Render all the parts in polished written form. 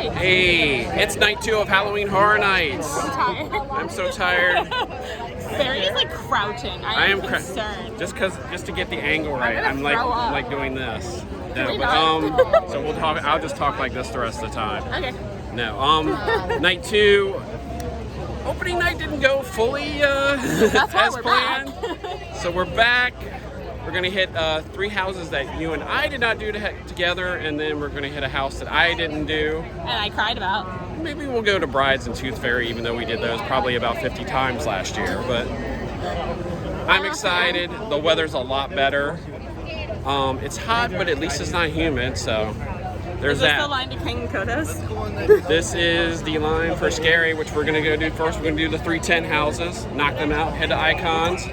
Nights. Hey, it's night 2 of Halloween Horror Nights. I'm tired. I'm so tired. Barry is like crouching. I am concerned. Just to get the angle right, I'm like doing this. No, but so we'll talk. I'll just talk like this the rest of the time. Okay. No, night 2. Opening night didn't go fully as planned. So we're back. We're gonna hit 3 houses that you and I did not do together, and then we're gonna hit a house that I didn't do. And I cried about. Maybe we'll go to Brides and Tooth Fairy, even though we did those probably about 50 times last year. But I'm excited. The weather's a lot better. It's hot, but at least it's not humid, so there's that. Is this the line to King and Kodos? This is the line for Scary, which we're gonna go do first. We're gonna do the 310 houses, knock them out, head to Icons.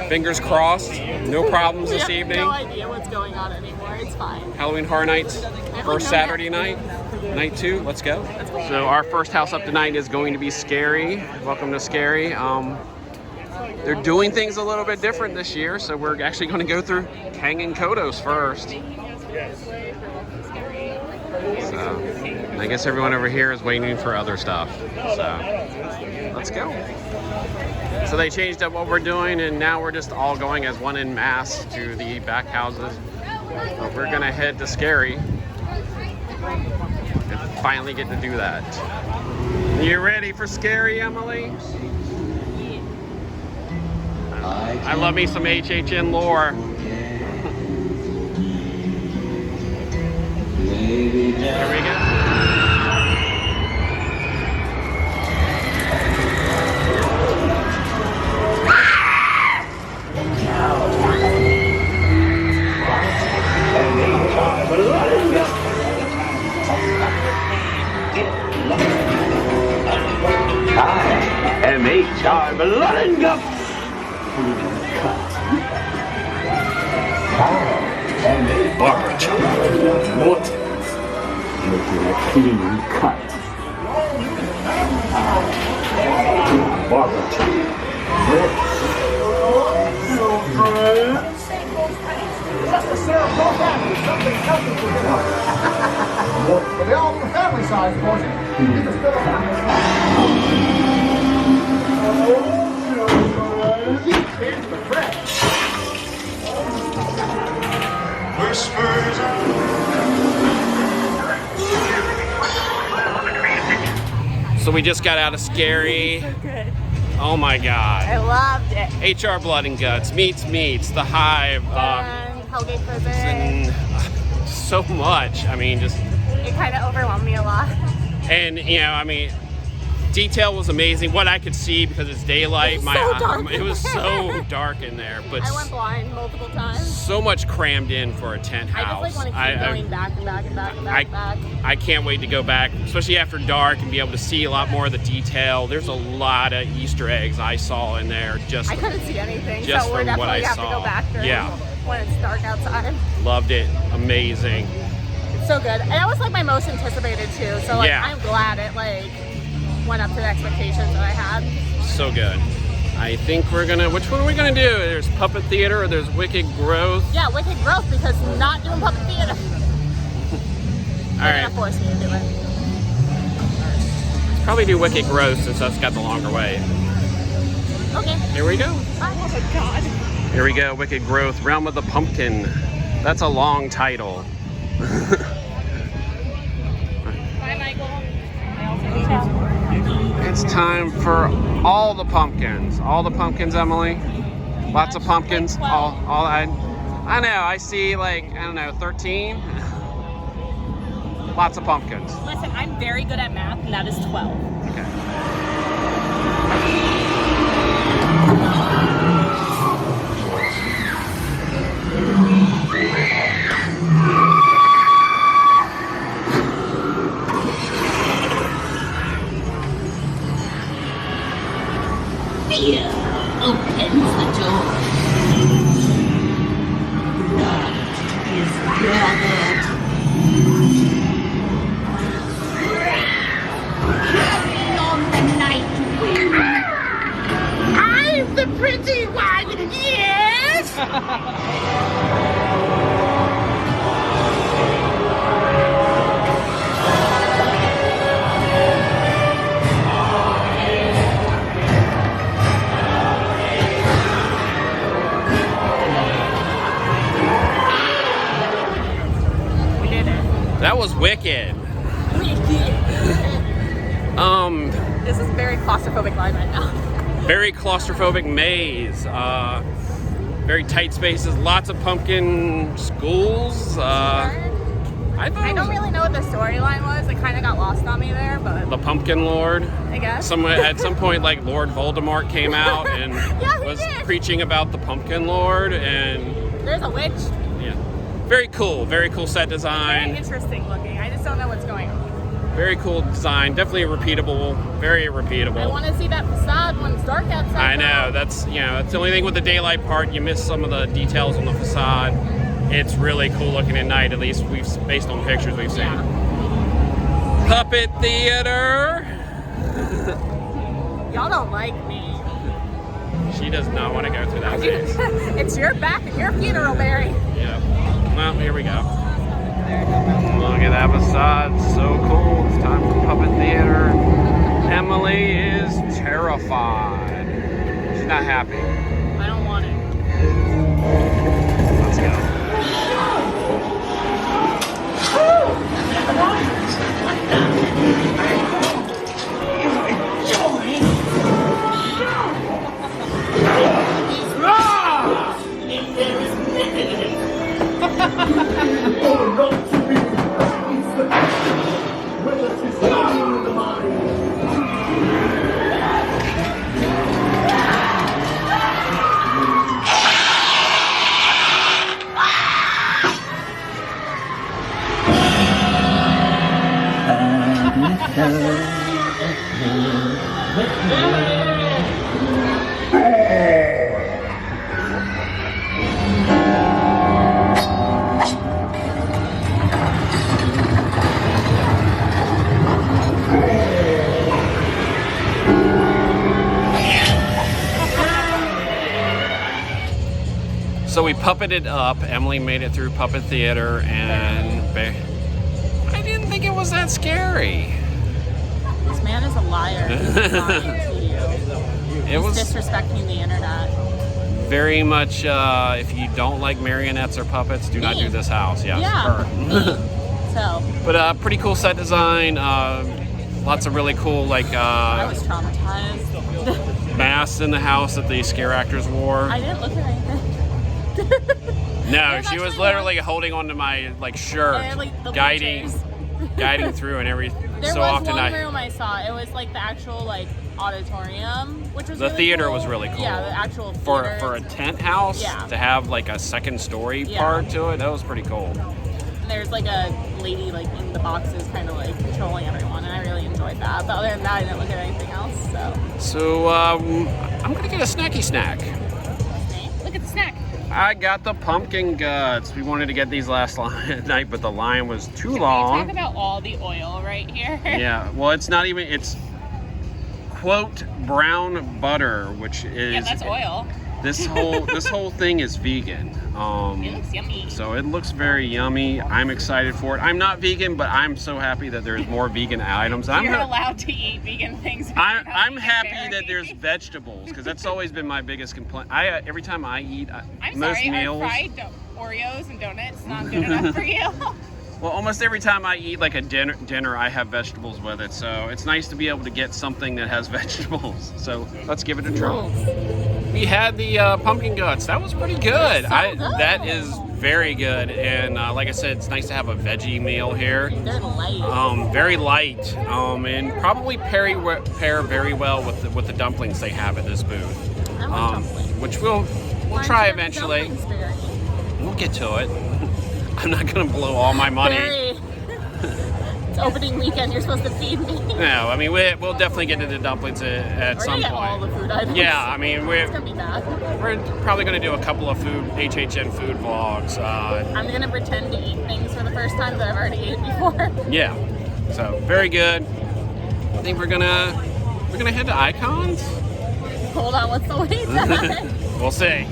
Fingers crossed, no problems this evening. No idea what's going on anymore. It's fine. Halloween Horror Nights, first Saturday night, night 2. Let's go. So our first house up tonight is going to be Scary. Welcome to Scary. They're doing things a little bit different this year, so we're actually going to go through Kang and Kodos first. So I guess everyone over here is waiting for other stuff. So let's go. So they changed up what we're doing, and now we're just all going as one en masse to the back houses. But we're gonna head to Scary and finally get to do that. You ready for Scary, Emily? I love me some HHN lore. There we go. M.H.R. Blood and Guts. Barbara Morton. Making a clean cut. Barbara But they all the family size portion. Here's the fresh. Whispers. So we just got out of Scary. So good. Oh my God. I loved it. HR Blood and Guts, Meets, The Hive, And Hellgate Prison. and so much. I mean, just, It kind of overwhelmed me a lot. and you know, I mean, detail was amazing. What I could see because it's daylight. It was so dark It was in so there. dark in there, but I went blind multiple times. so much crammed in for a tent I house. just like want to keep going back and back and back and back and back. I can't wait to go back, especially after dark, and be able to see a lot more of the detail. There's a lot of Easter eggs I saw in there. Just I couldn't see anything, just so we're from what definitely I have saw. to go back during when it's dark outside. Loved it. Amazing. It's so good. And that was like my most anticipated too. So like Yeah. I'm glad it like went up to the expectations that I had. So good. I think we're gonna. Which one are we gonna do? There's Puppet Theater or there's Wicked Growth. Yeah, Wicked Growth because not doing puppet theater. They're All gonna force me to do it. Probably do Wicked Growth since that's got the longer way. Okay. Here we go. Bye. Oh my God. Here we go. Wicked Growth, Realm of the Pumpkin. That's a long title. Bye, Michael. I also need help. It's time for all the pumpkins. All the pumpkins, Emily. Lots of pumpkins. Like All I know. I see like, I don't know, 13. Lots of pumpkins. Listen, I'm very good at math, and that is 12. Okay. Fear opens the door. Blood is gathered. Carry on the night wind. That was wicked. This is very claustrophobic line right now. Very claustrophobic maze. Very tight spaces. Lots of pumpkin schools. I don't really know what the storyline was. It kind of got lost on me there, but the Pumpkin Lord. I guess. At some point, like Lord Voldemort came out and was preaching about the Pumpkin Lord, and there's a witch. Yeah, very cool set design. Very interesting looking. I just don't know what's going on. Very cool design. Definitely repeatable. Very repeatable. I want to see that facade when it's dark outside. I know. That's that's the only thing with the daylight part. You miss some of the details on the facade. It's really cool looking at night, at least based on pictures we've seen. Yeah. Puppet theater. Y'all don't like me. She does not want to go through that phase. It's your back and your funeral, Barry. Yeah. Well, here we go. Look at that facade. So cool. It's time for puppet theater. Emily is terrified. She's not happy. I don't want it. Let's go. So we puppeted up. Emily made it through puppet theater, and I didn't think it was that scary. This man is a liar. He's lying to you. He's disrespecting the internet. Very much, if you don't like marionettes or puppets, do not do this house. Yes, yeah, her. But pretty cool set design. Lots of really cool, like, I was traumatized. masks in the house that the scare actors wore. I didn't look at anything. No, she was literally holding onto my shirt, guiding through and everything. There was one room I saw. It was like the actual auditorium, which was the really theater cool. was really cool. Yeah, the actual theater. For a tent house to have a second story part to it. That was pretty cool. And there's a lady in the boxes kind of controlling everyone, and I really enjoyed that. But other than that, I didn't look at anything else. So I'm gonna get a snacky snack. Look at the snack. I got the pumpkin guts. We wanted to get these last night, but the line was too long. Can we talk about all the oil right here? Yeah, well, it's not even, it's quote brown butter, which is... Yeah, that's oil. This whole thing is vegan. It looks yummy. So it looks very yummy. I'm excited for it. I'm not vegan, but I'm so happy that there's more vegan items. You're allowed to eat vegan things. I'm happy that there's vegetables, because that's always been my biggest complaint. Every time I eat most meals. Are fried Oreos and donuts not good enough for you? Well, almost every time I eat a dinner, I have vegetables with it. So it's nice to be able to get something that has vegetables. So let's give it a try. We had the pumpkin guts. That was pretty good. That is very good. And like I said, it's nice to have a veggie meal here. They're light. Very light. And probably pair very well with the dumplings they have at this booth. I want dumplings. Which we'll try eventually. We'll get to it. I'm not gonna blow all my money. It's opening weekend. You're supposed to feed me. No, I mean we'll definitely get into dumplings at some point. All the food items. Yeah, I mean it's gonna be bad. We're probably gonna do a couple of HHN food vlogs. I'm gonna pretend to eat things for the first time that I've already ate before. Yeah, so very good. I think we're gonna head to Icons. Hold on, what's the wait time? We'll see.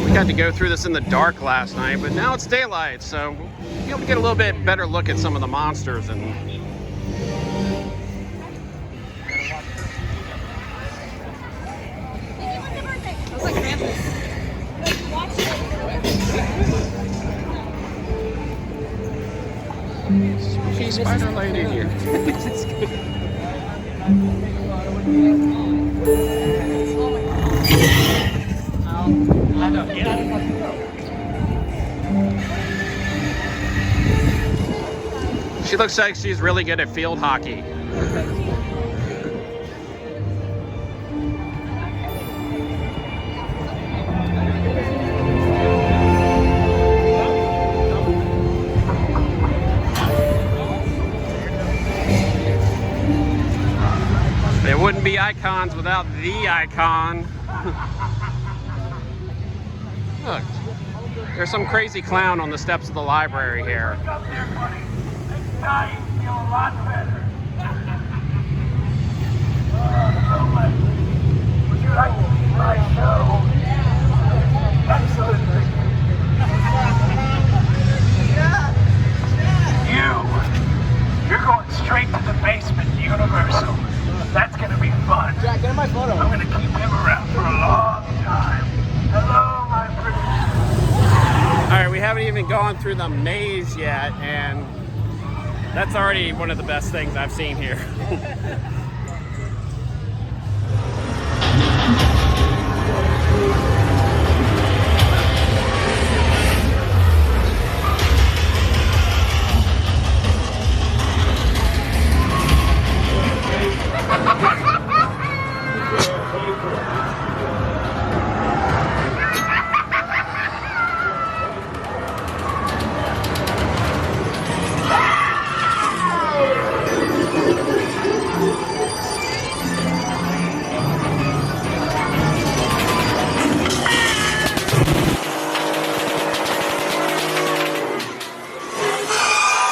We got to go through this in the dark last night, but now it's daylight, so we'll be able to get a little bit better look at some of the monsters. And Looks like Krampus. Spooky spider lady here. I know, get out of my throat. She looks like she's really good at field hockey. There wouldn't be icons without the icon. Look, there's some crazy clown on the steps of the library here. Up there, buddy. Now you feel a lot better. Would you like to see my show? Excellent. You're going straight to the basement, Universal. That's gonna be fun. Jack, get in my photo. I'm gonna keep him around for a long time. Hello, my pretty. All right, we haven't even gone through the maze yet, and that's already one of the best things I've seen here.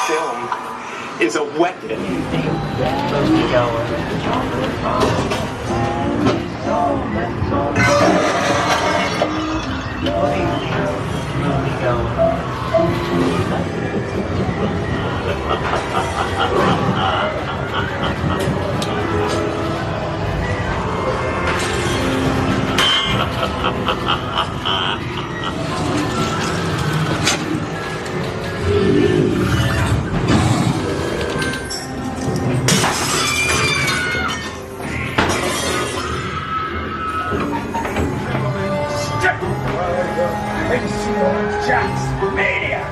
Film is a weapon. Jack's mania.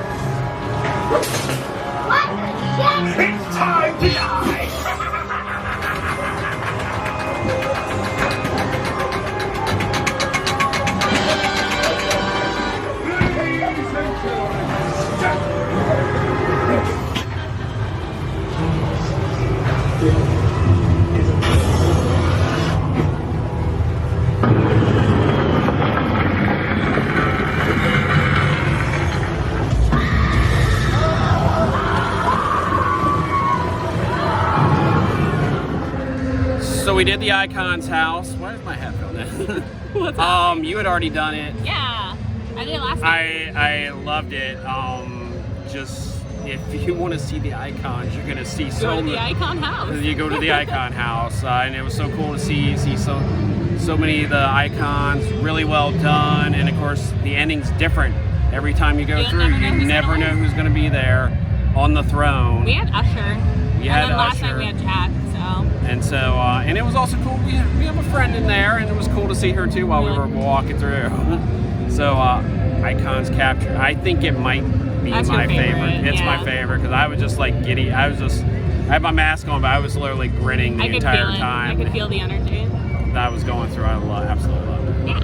It's time to die. So we did the Icon's house. Why is my headphone in? You had already done it. Yeah, I did it last night. I loved it. Just if you want to see the icons, you're gonna see Go to the Icon house. You go to the Icon house, and it was so cool to see so many of the icons, really well done, and of course the ending's different every time you go through. You never know who's gonna be there on the throne. We had Usher. We had then last Usher. night we had Jack. And it was also cool. We have a friend in there, and it was cool to see her too while we were walking through. So icons captured. I think it might be That's my your favorite, It's yeah. my favorite because I was just like giddy. I had my mask on, but I was literally grinning the I could entire feel it. time. I could feel the energy. that I was going through. I absolutely loved it. Yeah.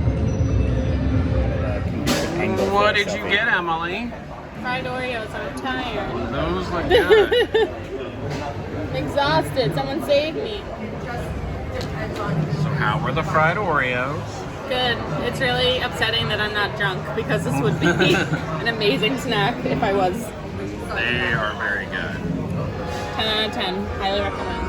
What did you get, Emily? Fried Oreos. I'm tired. Those look good. Exhausted. Someone save me. So how were the fried Oreos? Good. It's really upsetting that I'm not drunk because this would be an amazing snack if I was. They are very good. 10 out of 10. Highly recommend.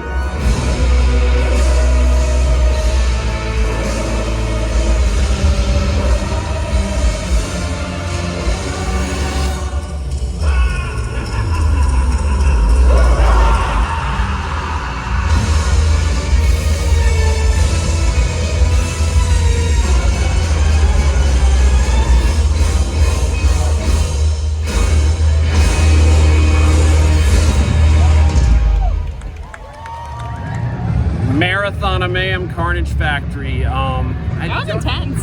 Marathon of Mayhem Carnage Factory. That was intense.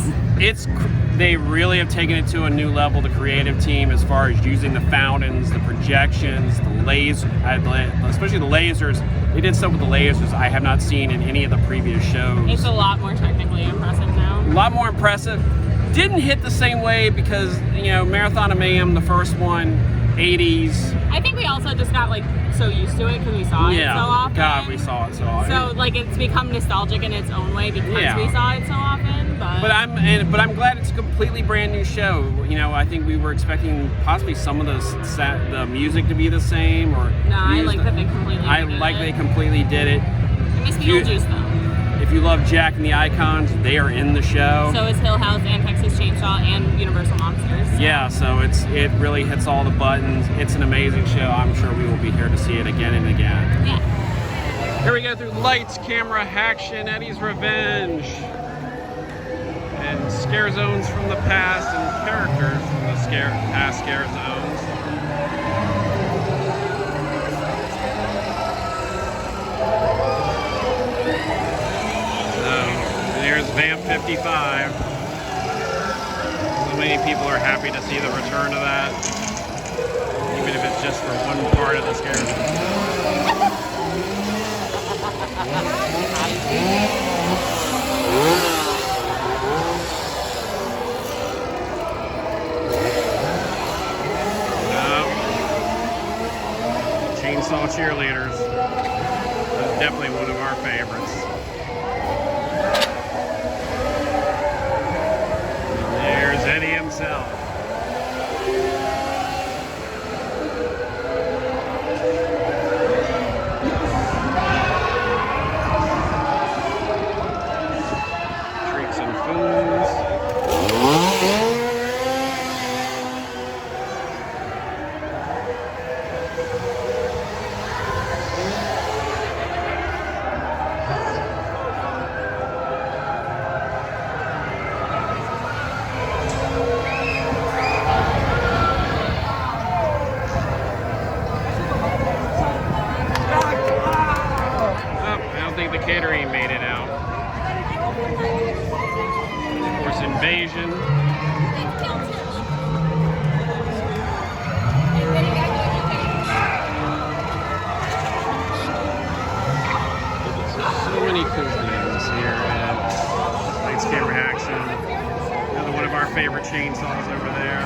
They really have taken it to a new level, the creative team, as far as using the fountains, the projections, the lasers, especially the lasers. They did stuff with the lasers I have not seen in any of the previous shows. It's a lot more technically impressive now. A lot more impressive. Didn't hit the same way because, Marathon of Mayhem, the first one, 80s. I think we also just got like so used to it because we saw it so often. God, we saw it so often. So like it's become nostalgic in its own way because we saw it so often. But I'm glad it's a completely brand new show. I think we were expecting possibly some of the music to be the same or. No, I like that they completely. They completely did it. I miss Beetlejuice though. If you love Jack and the Icons, they are in the show. So is Hill House and Texas Chainsaw and Universal Monsters. So. Yeah, so it really hits all the buttons. It's an amazing show. I'm sure we will be here to see it again and again. Yeah. Here we go through Lights, Camera, Action, Eddie's Revenge, and scare zones from the past and characters from the past scare zones. There's Vamp 55. So many people are happy to see the return of that, even if it's just for one part of the scare zone. Chainsaw Cheerleaders. That's definitely one of our favorites. There's Eddie himself. Treats and Foons. The catering made it out. Of course, Invasion. So many cool things here at Lights, Camera, Action. Another one of our favorite chainsaws over there.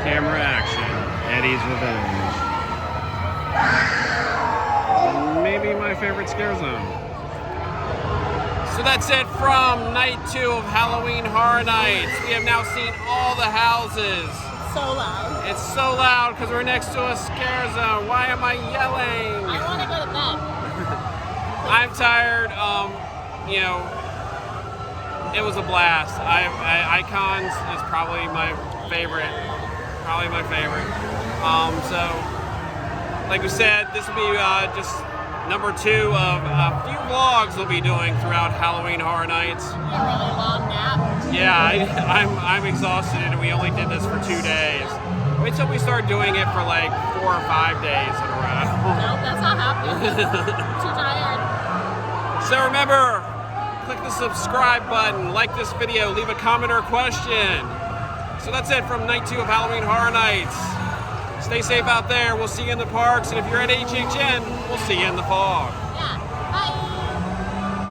Camera, Action, Eddie's Revenge. Maybe my favorite scare zone. So that's it from night 2 of Halloween Horror Nights. We have now seen all the houses. So loud. It's so loud because we're next to a scare zone. Why am I yelling? I want to go to bed. I'm tired. It was a blast. Icons is probably my favorite. So, like we said, this will be just number 2 of a few vlogs we'll be doing throughout Halloween Horror Nights. A really long nap. Yeah, I'm exhausted, and we only did this for 2 days. Wait till we start doing it for like 4 or 5 days in a row. Nope, that's not happening. Too tired. So remember, click the subscribe button, like this video, leave a comment or question. So that's it from night 2 of Halloween Horror Nights. Stay safe out there. We'll see you in the parks. And if you're at HHN, we'll see you in the fog.